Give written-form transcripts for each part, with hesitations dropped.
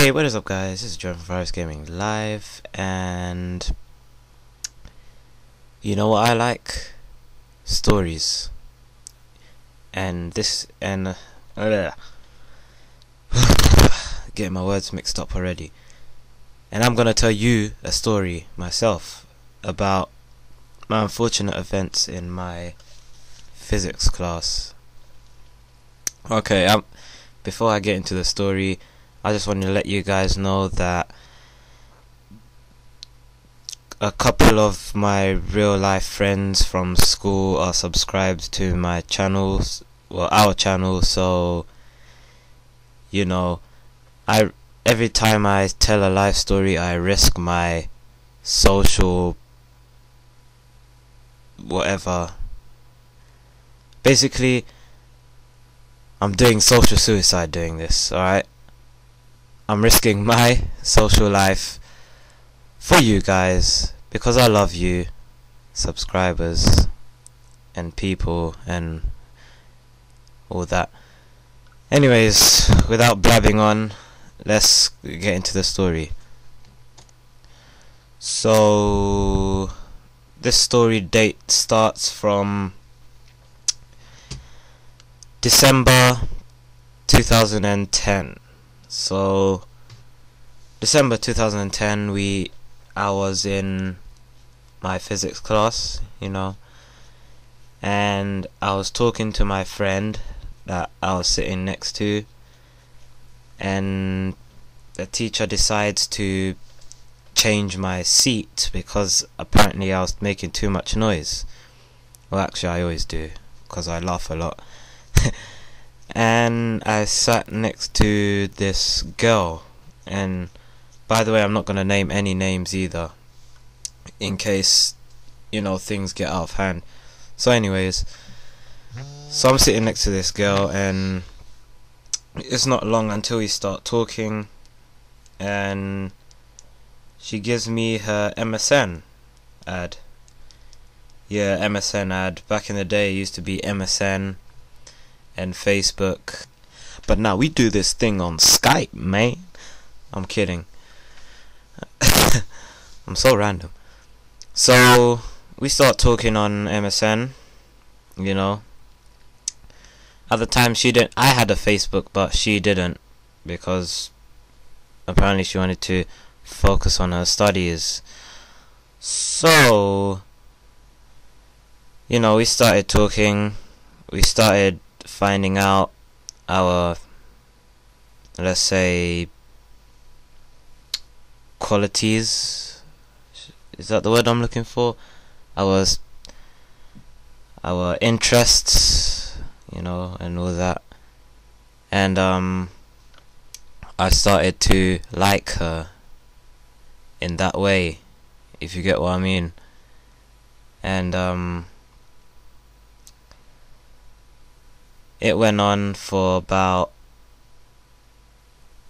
Hey, what is up guys, this is John from Virus Gaming Live, and you know what I like? Stories. And getting my words mixed up already. And I'm gonna tell you a story myself about my unfortunate events in my physics class. Okay, before I get into the story, I just wanted to let you guys know that a couple of my real life friends from school are subscribed to my channels, well, our channel, so you know, every time I tell a life story I risk my social whatever. Basically, I'm doing social suicide doing this, alright? I'm risking my social life for you guys because I love you, subscribers and people and all that. Anyways, without blabbing on, let's get into the story. So this story date starts from December 2010. So December 2010, I was in my physics class, you know, and I was talking to my friend that I was sitting next to, and the teacher decides to change my seat because apparently I was making too much noise. Well, actually I always do because I laugh a lot. And I sat next to this girl, and by the way, I'm not gonna name any names either, in case, you know, things get out of hand. So anyways, so I'm sitting next to this girl, and it's not long until we start talking, and she gives me her MSN ad. Yeah, MSN ad. Back in the day it used to be MSN and Facebook, but now we do this thing on Skype, man. I'm kidding. I'm so random. So we start talking on MSN, you know. At the time I had a Facebook, but she didn't, because apparently she wanted to focus on her studies. So, you know, we started talking, we started finding out our, let's say, qualities. Is that the word I'm looking for? Our interests, you know, and all that. And I started to like her in that way, if you get what I mean. And it went on for about,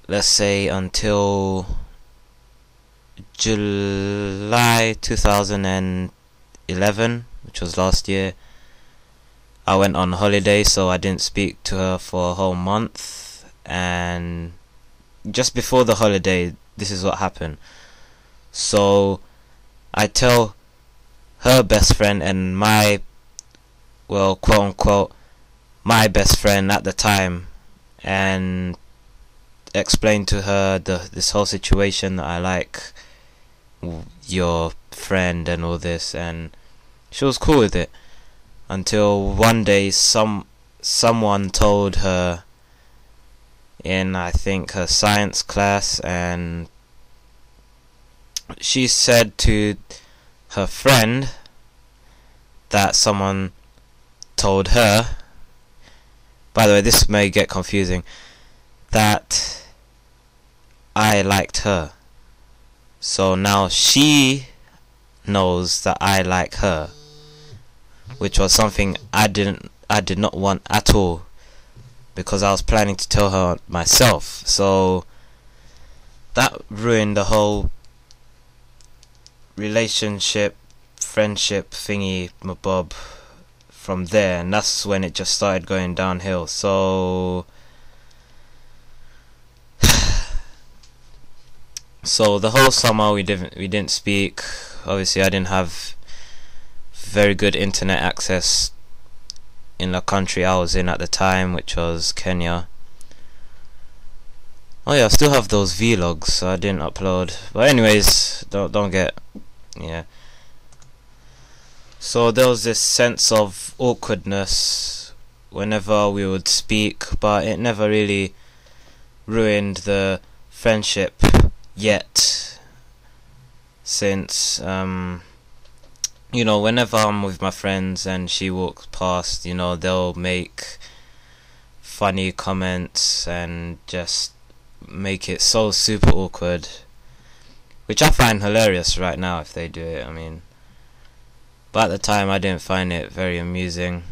let's say, until July 2011, which was last year. I went on holiday, so I didn't speak to her for a whole month, and just before the holiday, this is what happened. So I tell her best friend and my, well, quote unquote, my best friend at the time, and explain to her this whole situation, that I like your friend and all this, and she was cool with it, until one day someone told her in, I think, her science class, and she said to her friend that someone told her, by the way, this may get confusing, that I liked her. So now she knows that I like her, which was something I did not want at all, because I was planning to tell her myself. So that ruined the whole relationship, friendship thingy mabob from there, and that's when it just started going downhill. So So the whole summer we didn't speak. Obviously I didn't have very good internet access in the country I was in at the time, which was Kenya. Oh yeah, I still have those vlogs, so I didn't upload. But anyways, don't get, yeah. So there was this sense of awkwardness whenever we would speak, but it never really ruined the friendship yet, since you know, whenever I'm with my friends and she walks past, you know, they'll make funny comments and just make it so super awkward, which I find hilarious right now if they do it. I mean, but at the time I didn't find it very amusing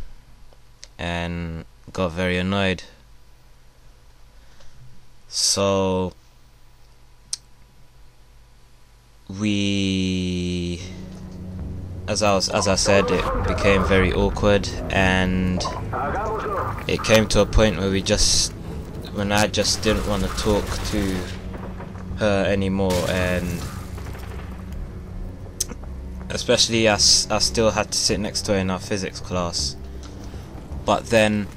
and got very annoyed. So we, as I said, it became very awkward, and it came to a point where when I just didn't want to talk to her anymore, and especially I still had to sit next to her in our physics class. But then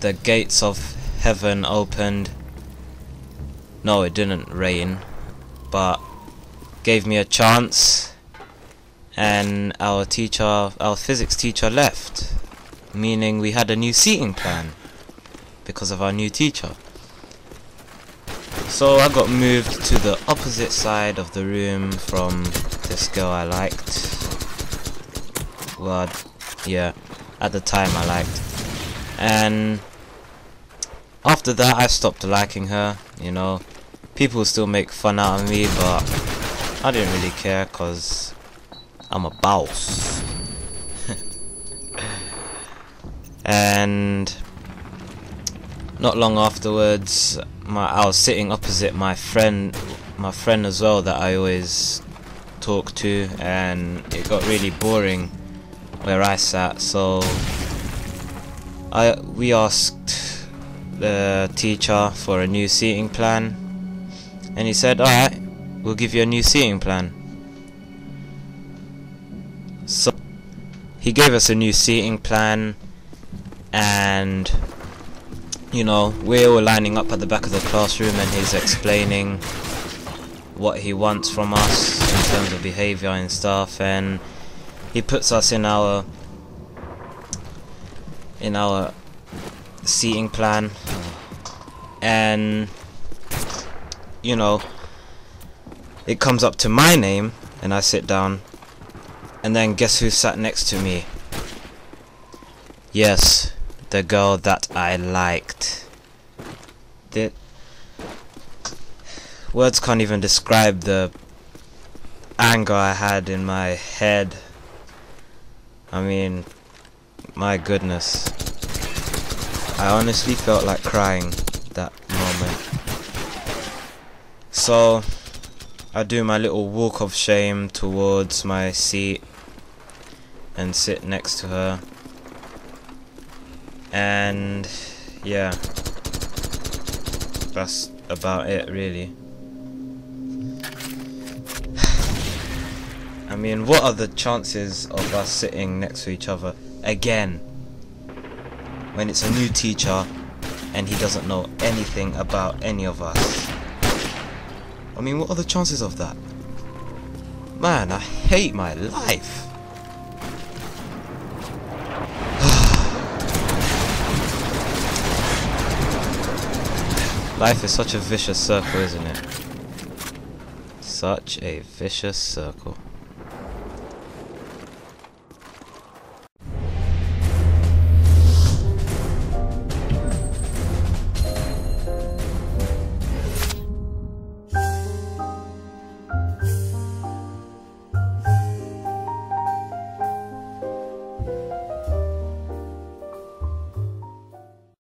the gates of heaven opened. No, it didn't rain, but gave me a chance, and our physics teacher left, meaning we had a new seating plan because of our new teacher. So I got moved to the opposite side of the room from this girl I liked. Well, yeah, at the time I liked. And after that I stopped liking her, you know. People still make fun out of me, but I didn't really care because I'm a boss. And not long afterwards, I was sitting opposite my friend as well that I always talk to, and it got really boring where I sat. So we asked the teacher for a new seating plan, and he said, "Alright, we'll give you a new seating plan." So he gave us a new seating plan, and you know, we're all lining up at the back of the classroom, and he's explaining what he wants from us in terms of behavior and stuff, and he puts us in our seating plan, and you know, it comes up to my name and I sit down, and then guess who sat next to me? Yes, the girl that I liked. Words can't even describe the anger I had in my head. I mean, my goodness, I honestly felt like crying that moment. So I do my little walk of shame towards my seat and sit next to her, and yeah, that's about it really. I mean, what are the chances of us sitting next to each other again when it's a new teacher and he doesn't know anything about any of us? I mean, what are the chances of that? Man, I hate my life. Life is such a vicious circle, isn't it? Such a vicious circle.